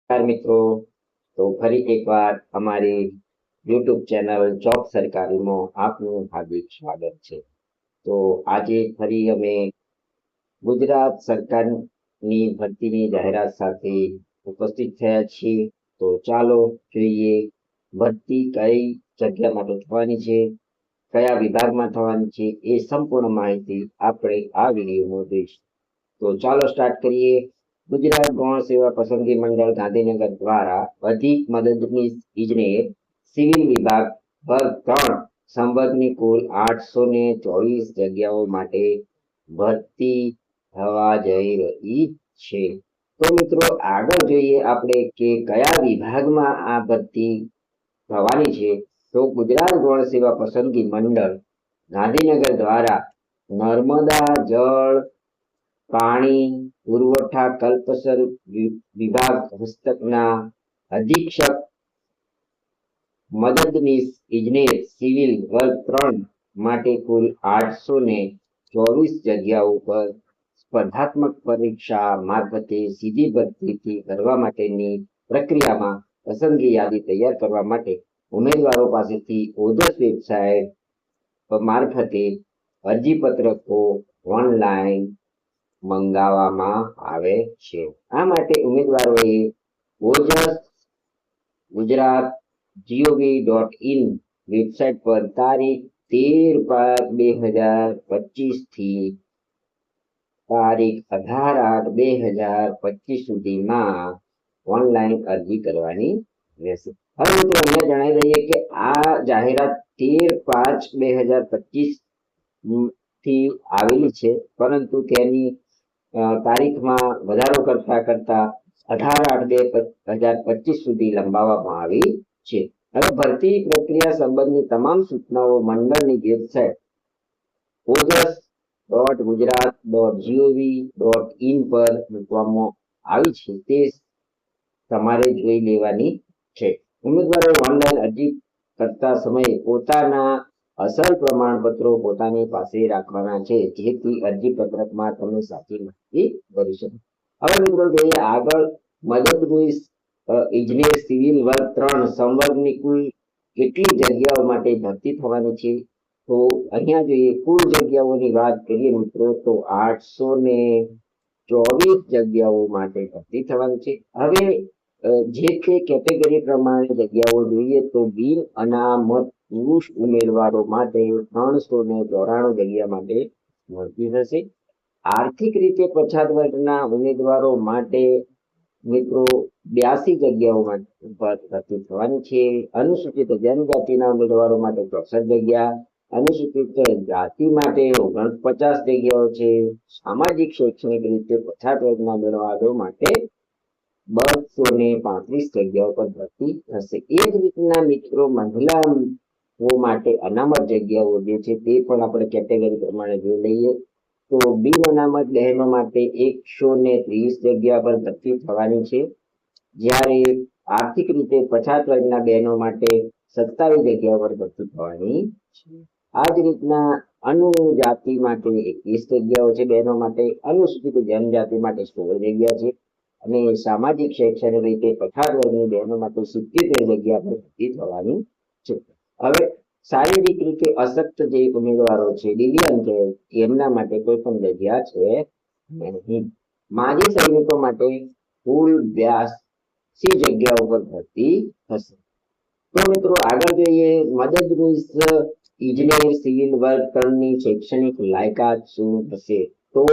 નમસ્કાર મિત્રો. તો ફરી એકવાર અમારી યુટ્યુબ ચેનલ જોબ સરકારીમાં આપનું હાર્દિક સ્વાગત છે. તો આજે ફરી અમે ગુજરાત સરકારની ભરતીની જાહેરાત સાથે ઉપસ્થિત થયા છીએ. તો ચાલો જોઈએ ભરતી કઈ જગ્યા માટે થવાની છે, કયા વિભાગમાં થવાની છે, એ સંપૂર્ણ માહિતી આપણે આ વિડીયોમાં જોઈશું. તો ચાલો સ્ટાર્ટ કરીએ. ગુજરાત ગૌણ સેવા પસંદગી મંડળ ગાંધીનગર દ્વારા અધિક મદદનીશ ઇજનેર સિવિલ વિભાગ વર્ગ 3 સંવર્ગની કુલ 824 જગ્યાઓ માટે ભરતી થવા જઈ રહી છે. તો મિત્રો આગળ જોઈએ આપણે કે કયા વિભાગમાં આ ભરતી થવાની છે. તો ગુજરાત ગૌણ સેવા પસંદગી મંડળ ગાંધીનગર દ્વારા નર્મદા જળ પાણી પુરવઠા કલ્પસર વિભાગ હસ્તકના અધિક્ષક મદદનીશ ઇજનેર સિવિલ વર્ગ 3 માટે કુલ 824 જગ્યાઓ પર સ્પર્ધાત્મક પરીક્ષા મારફતે સીધી ભરતી કરવા માટેની પ્રક્રિયામાં પસંદગી યાદી તૈયાર કરવા માટે ઉમેદવારો પાસેથી ઓજસ વેબસાઇટ મારફતે અરજીપત્રકો ઓનલાઈન મંગાવવામાં આવે છે. આ માટે ઉમેદવારોએ ઓજસ ગુજરાત gov.in વેબસાઇટ પર તારીખ 13/5/2025 થી તારીખ 18/8/2025 સુધીમાં ઓનલાઈન અરજી કરવાની રહેશે. હવે મિત્રો અહીંયા જણાવી દઈએ કે આ જાહેરાત 13/5/2025 થી આવેલી છે, પરંતુ તેની તારીખમાં વધારો કરતા 18/8/2025 સુધી લંબાવવામાં આવી છે. હવે ભરતી પ્રક્રિયા સંબંધની તમામ સૂચનાઓ મંડળની વેબસાઇટ ojas.gujarat.gov.in પર મૂકવામાં આવી છે. તે તમારે જોઈ લેવાની છે. ઉમેદવારો ઓનલાઈન અરજી કરતા સમયે પોતાના અસલ પ્રમાણપત્રો પોતાની પાસે રાખવાના છે, જેથી અરજી પત્રકમાં તમે સાચી માહિતી ભરી શકો. હવે મિત્રો જોઈએ આગળ મદદનીશ ઇજનેર સિવિલ વર્ગ 3 સંવર્ગની કુલ કેટલી જગ્યાઓ માટે ભરતી થવાની છે. તો અહીંયા જોઈએ કુલ જગ્યાઓની વાત કરીએ મિત્રો તો 824 જગ્યાઓ માટે ભરતી થવાની છે. હવે જે તે કેટેગરી પ્રમાણે જગ્યાઓ જોઈએ તો બિન અનામત પુરુષ ઉમેદવારો માટે 394 જગ્યા માટે ભરતી થશે. આર્થિક રીતે પછાત વર્ગના ઉમેદવારો માટે મિત્રો 82 જગ્યાઓ માટે ભરતી થવાની છે. અનુસૂચિત જનજાતિના ઉમેદવારો માટે 64 જગ્યા, અનુસૂચિત જાતિ માટે 49 જગ્યાઓ છે. સામાજિક શૈક્ષણિક રીતે પછાત વર્ગના ઉમેદવારો માટે 235 જગ્યાઓ પર ભરતી થશે. એ જ રીતના મિત્રો મહિલાઓ માટે અનામત જગ્યાઓ જે છે તે પણ આપણે કેટેગરી પ્રમાણે જોઈ લઈએ તો બિન અનામત બહેનો માટે 130 જગ્યા પર ભરતી થવાની છે, જ્યારે આર્થિક રીતે પછાત વર્ગના બહેનો માટે 27 જગ્યા પર ભરતી થવાની છે. આ જ રીતના અનુજાતિ માટે 21 જગ્યાઓ છે બહેનો માટે, અનુસૂચિત જનજાતિ માટે 16 જગ્યા છે અને સામાજિક શૈક્ષણિક રીતે પછાત વર્ગની બહેનો માટે 77 જગ્યા પર ભરતી થવાની છે. હવે શારીરિક રીતે અશક્ત જે ઉમેદવારો છે, દિવ્યાંગ છે, એમના માટે કોઈ પણ જગ્યા છે નહીં. માજી સૈનિકો માટે કુલ 82 જગ્યાઓ પર ભરતી થશે. તો મિત્રો આગળ જોઈએ મદદનીશ ઇજનેર સિવિલ વર્ગ 3 ની શૈક્ષણિક લાયકાત શું હશે. તો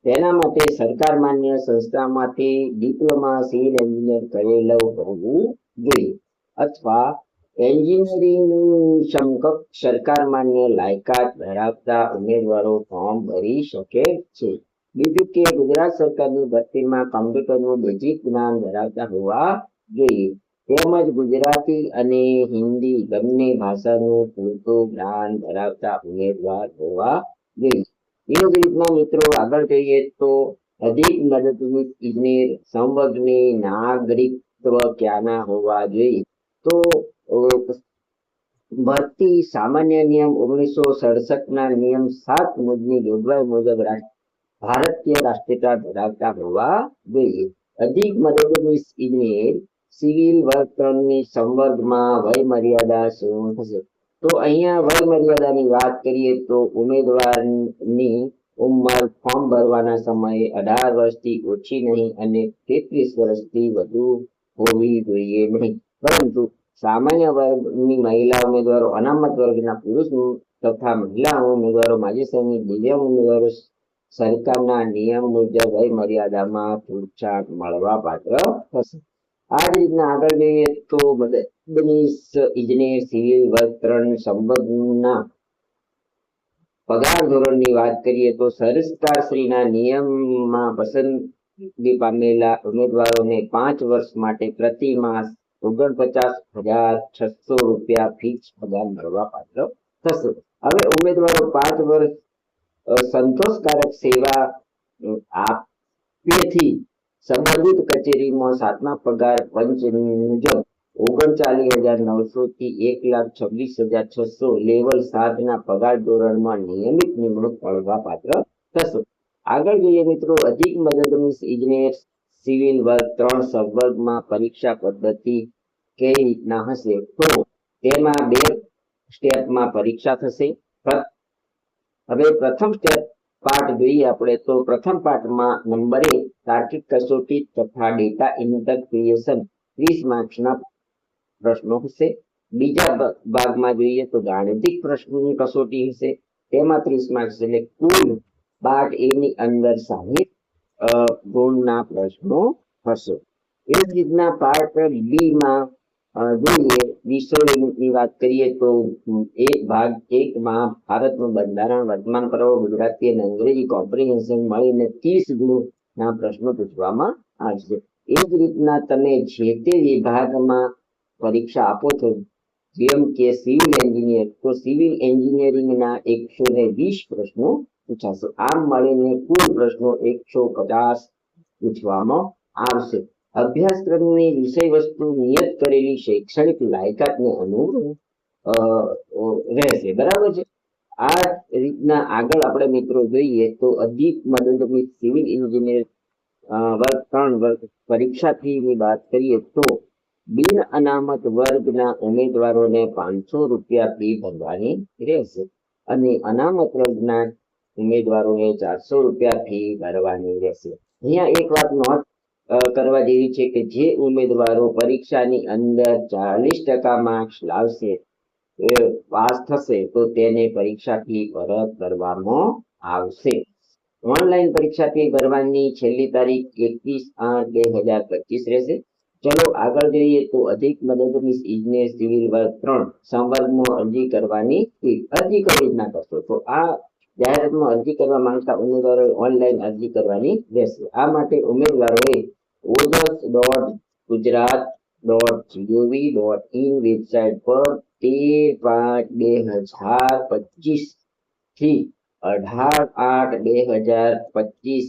તેના માટે સરકાર માન્ય સંસ્થામાંથી ડિપ્લોમા સિવિલ એન્જિનિયર કરેલું હોવું જોઈએ અથવા એન્જિનિયરિંગ સમકક્ષ સરકાર માન્ય લાયકાત ધરાવતા ઉમેદવારો ફોર્મ ભરી શકે છે. બીજું કે ગુજરાત સરકારની ભરતીમાં કમ્પ્યુટરનું બેઝિક જ્ઞાન ધરાવતા હોવા જોઈએ, તેમજ ગુજરાતી અને હિન્દી બંને ભાષાનું પૂરતું જ્ઞાન ધરાવતા ઉમેદવાર હોવા જોઈએ. એ જ રીતના મિત્રો આગળ જોઈએ તો અધિક મદદનીશ ઇજનેર સંવર્ગની નાગરિકત્વ ક્યાંના હોવા જોઈએ. તો ભરતી સામાન્ય નિયમ 1967 ના નિયમ 7 મુજબની જોગવાઈ મુજબ ભારતીય રાષ્ટ્રીયતા ધરાવતા હોવા જોઈએ. અધિક મદદનીશ ઇજનેર સિવિલ વર્ક 3 ની સંવર્ગમાં વય મર્યાદા શું થશે? તો અહીંયા વય મર્યાદાની વાત કરીએ તો ઉમેદવારની ઉંમર ફોર્મ ભરવાના સમયે 18 વર્ષથી ઓછી નહીં અને 33 વર્ષથી વધુ હોવી જોઈએ નહીં, પરંતુ સામાન્ય વર્ગની મહિલા ઉમેદવારો, અનામત વર્ગના પુરુષ તથા મહિલા ઉમેદવારો, માજી સૈનિક, દિવ્યાંગ ઉમેદવારો સરકારના નિયમ મુજબ વય મર્યાદામાં છૂટછાટ મળવા પાત્ર થશે. આ જ રીતના આગળ જોઈએ તો મદદનીશ ઇજનેર સિવિલ વર્ક 3 સંબંધના પગાર ધોરણની વાત કરીએ તો સરકારશ્રીના નિયમમાં પસંદગી પામેલા ઉમેદવારોને 5 વર્ષ માટે પ્રતિ માસ 49,600 રૂપિયા ફિક્સ પગાર મળવા પાત્ર થશે. હવે ઉમેદવારો 5 વર્ષ સંતોષકારક સેવા આપેથી સંબંધિત કચેરીમાં 7મા પગાર પંચ મુજબ 39,900 થી 1,26,600 લેવલ 7 ના પગાર ધોરણમાં નિયમિત નિમણૂક મળવા પાત્ર થશે. આગળ જોઈએ મિત્રો, અધિક મદદનીશ ઇજનેર સિવિલ વર્ક 3 સંવર્ગમાં પરીક્ષા પદ્ધતિ કઈ રીતના હશે? તો તેમાં 2 સ્ટેપમાં પરીક્ષા થશે. હવે પ્રથમ સ્ટેપ પાઠ જોઈએ આપણે તો પ્રથમ પાઠમાં નંબર 1 તાર્કિક કસોટી તથા ડેટા ઇન્ટરપ્રિટેશન 30 માર્ક્સના પ્રશ્નો હશે. બીજા ભાગમાં જોઈએ તો ગાણિતિક પ્રશ્નોની કસોટી હશે, તેમાં 30 માર્ક્સ, એટલે કુલ પાર્ટ એ ની અંદર 60 ગુણના પ્રશ્નો હશે. એ જ રીતના પાર્ટ બી માં જોઈએ વિષયોની વાત કરીએ તો ભાગ 1 માં ભારતનું બંધારણ, વર્તમાન પર્વ, ગુજરાતી અને અંગ્રેજી કોમ્પ્રિહેન્શન મળીને 30 ગુણના પ્રશ્નો પૂછવામાં આવશે. એ જ રીતના તમે જે તે વિભાગમાં પરીક્ષા આપો છો, જેમ કે સિવિલ એન્જિનિયર, તો સિવિલ એન્જિનિયરિંગના 120 પ્રશ્નો પૂછાશે. આમ મળીને કુલ પ્રશ્નો 150 પૂછવામાં આવશે. અભ્યાસક્રમની વિષય વસ્તુ નિયત કરેલી શૈક્ષણિક લાયકાતને અનુરૂપ રહેશે. બરાબર છે. આ રીતના આગળ આપણે મિત્રો જોઈએ તો અધિક મદદનીશ સિવિલ એન્જિનિયર વર્ગ 3 પરીક્ષા ફીની વાત કરીએ તો બિન અનામત વર્ગના ઉમેદવારોને 500 રૂપિયા ફી ભરવાની રહેશે અને અનામત વર્ગના ઉમેદવારોને 400 રૂપિયા ફી ભરવાની રહેશે. અહીંયા એક વાત નોંધ કરવા જેવી છે કે જે ઉમેદવારો પરીક્ષાની અંદર 40% માર્ક્સ લાવશે, પાસ થશે, તો તેને પરીક્ષા ફી પરત કરવામાં આવશે. ઓનલાઈન પરીક્ષા ફી ભરવાની છેલ્લી તારીખ 21/8/2025 રહેશે. ચલો આગળ જોઈએ તો અધિક મદદનીશ ઇજનેર સિવિલ વર્ક 3 સંવર્ગમાં અરજી કરવાની અરજી કઈ રીતના કરશો? તો આ જાહેરાતમાં અરજી કરવા માંગતા ઉમેદવારોએ ઓનલાઈન અરજી કરવાની રહેશે. આ માટે ઉમેદવારોએ ojas.gujarat.gov.in વેબસાઇટ પર 13/5/2025 થી 18/8/2025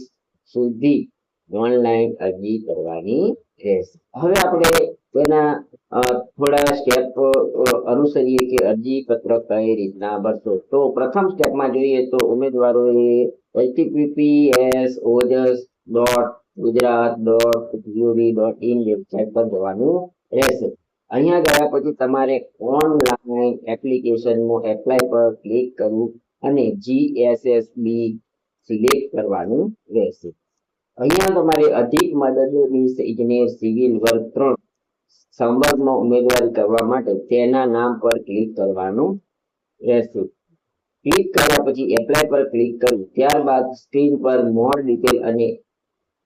સુધી ઓનલાઈન અરજી કરવાની રહેશે. હવે આપણે તેના થોડા સ્ટેપ અનુસરીએ કે અરજી પત્ર કઈ રીતના ભરશો. તો પ્રથમ સ્ટેપમાં જોઈએ તો ઉમેદવારોએ https://ojas.gujarat.gov.in વેબસાઇટ પર જવાનું રહેશે. અહીંયા ગયા પછી તમારે ઓનલાઈન એપ્લિકેશનમાં એપ્લાય પર ક્લિક કરવું અને GSSB સિલેક્ટ કરવાનું રહેશે. અહીંયા તમારે અધિક મદદનીશ ઇજનેર સિવિલ વર્ક 3 સંવર્ગમાં ઉમેદવારી કરવા માટે તેના નામ પર ક્લિક કરવાનું રહેશે. ક્લિક કર્યા પછી એપ્લાય પર ક્લિક કરવું. ત્યારબાદ સ્ક્રીન પર મોર ડિટેલ અને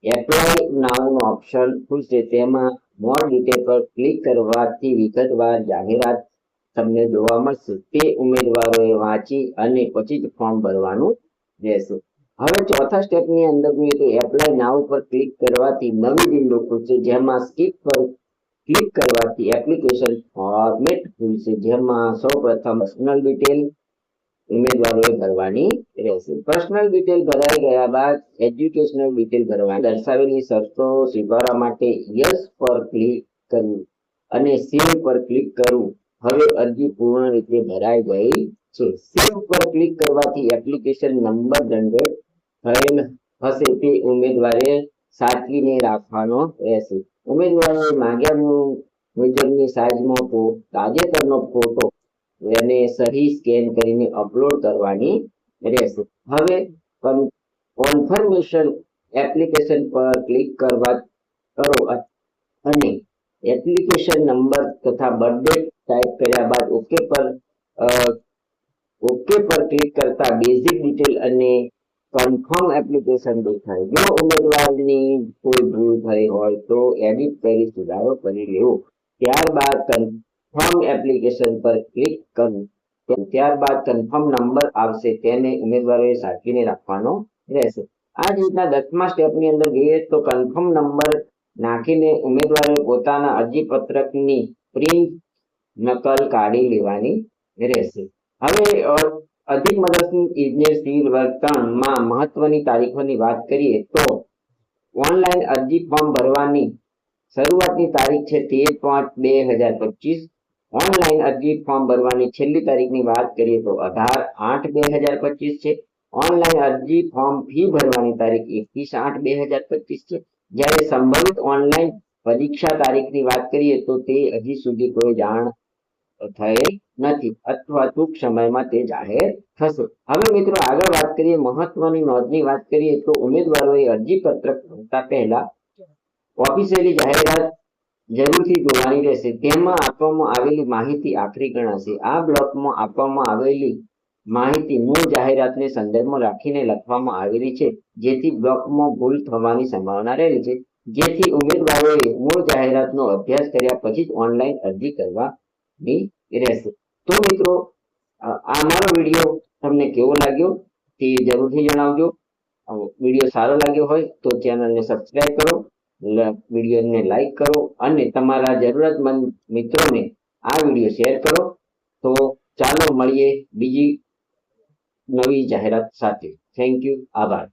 એપ્લાય નાઉનો ઓપ્શન ખુલશે. તેમાં મોર ડિટેલ પર ક્લિક કરવાથી વિગતવાર જાહેરાત તમને જોવા મળશે. તે ઉમેદવારોએ વાંચી અને પછી જ ફોર્મ ભરવાનું રહેશે. હવે ચોથા સ્ટેપની અંદર જોઈએ તો એપ્લાય નાઉ પર ક્લિક કરવાથી નવી વિન્ડો ખુલશે, જેમાં સ્કીપ પર ક્લિક કરવાથી એપ્લિકેશન ફોર્મેટ ખુલશે, જેમાં સૌપ્રથમ પર્સનલ ડિટેલ ઉમેદવારોએ ભરવાની રહેશે. પર્સનલ ડિટેલ ભરાઈ ગયા બાદ એજ્યુકેશનલ ડિટેલ ભરવાની. દર્શાવેલી શરતો સ્વીકારવા માટે યસ પર ક્લિક કરવું અને સેવ પર ક્લિક કરવું. હવે અરજી પૂર્ણ રીતે ભરાઈ ગઈ છે. સેવ પર ક્લિક કરવાથી એપ્લિકેશન નંબર જનરેટ થયેલ હશે. તે ઉમેદવારે સાચવીને રાખવાનો રહેશે. ઉમેદવારોએ માંગ્યા મુજબની સાઈઝમાં તાજેતરનો ફોટો અને સહી સ્કેન કરીને અપલોડ કરવાની રહેશે. હવે કોન્ફર્મેશન એપ્લિકેશન પર ક્લિક કરો અને એપ્લિકેશન નંબર તથા બર્થડે ટાઈપ કર્યા બાદ ઓકે પર ક્લિક કરતા બેઝિક ડિટેલ અને કન્ફર્મ એપ્લિકેશન દેખાય. જો ઉમેદવારની કોઈ ભૂલ થઈ હોય તો એડિટ કરી સુધારો કરી લેવો. ત્યારબાદ કન્ફર્મ એપ્લિકેશન પર ક્લિક કરવું. ત્યારબાદ કન્ફર્મ નંબર આવશે, તેને ઉમેદવારોએ સાચવીને રાખવાનો રહેશે. આ જ રીતના 10મા સ્ટેપની અંદર જોઈએ તો કન્ફર્મ નંબર નાખીને ઉમેદવારોએ પોતાના અરજી પત્રકની પ્રિન્ટ નકલ કાઢી લેવાની રહેશે. હવે અધિક મદદની ઇજનેર સિવિલ વર્ગ 3 માં મહત્વની તારીખોની વાત કરીએ તો ઓનલાઈન અરજી ફોર્મ ભરવાની શરૂઆતની તારીખ છે 13/5/2025. ઓનલાઈન અરજી ફોર્મ ભરવાની છેલ્લી તારીખની વાત કરીએ તો 18/8/2025 છે. ઓનલાઈન અરજી ફોર્મ ફી ભરવાની તારીખ 21/8/2025 છે. જ્યારે સંભવિત ઓનલાઈન પરીક્ષા તારીખની વાત કરીએ તો તે હજી સુધી કોઈ જાણ થયેલ નથી અથવા ટૂંક સમયમાં તે જાહેર થશે. હવે મિત્રો આગળ વાત કરીએ, મહત્વની નોંધની વાત કરીએ તો ઉમેદવારોએ અરજી પત્રક ભરતા પહેલા ઓફિશિયલી જાહેરાત જરૂરથી જોવાની રહેશે. તેમાં આપવામાં આવેલી માહિતી આખરી ગણાશે. આ બ્લોકમાં આપવામાં આવેલી માહિતી મૂળ જાહેરાતને સંદર્ભમાં રાખીને લખવામાં આવેલી છે, જેથી બ્લોકમાં ભૂલ થવાની સંભાવના રહેલી છે. જેથી ઉમેદવારોએ મૂળ જાહેરાતનો અભ્યાસ કર્યા પછી જ ઓનલાઈન અરજી કરવાની રહેશે. તો મિત્રો આ મારો વિડીયો તમને કેવો લાગ્યો તે જરૂરથી જણાવજો. વિડીયો સારો લાગ્યો હોય તો ચેનલને સબસ્ક્રાઇબ કરો, વિડીયોને લાઈક કરો અને તમારા જરૂરતમંદ મિત્રોને આ વિડીયો શેર કરો. તો ચાલો મળીએ બીજી નવી જાહેરાત સાથે. Thank you. આભાર.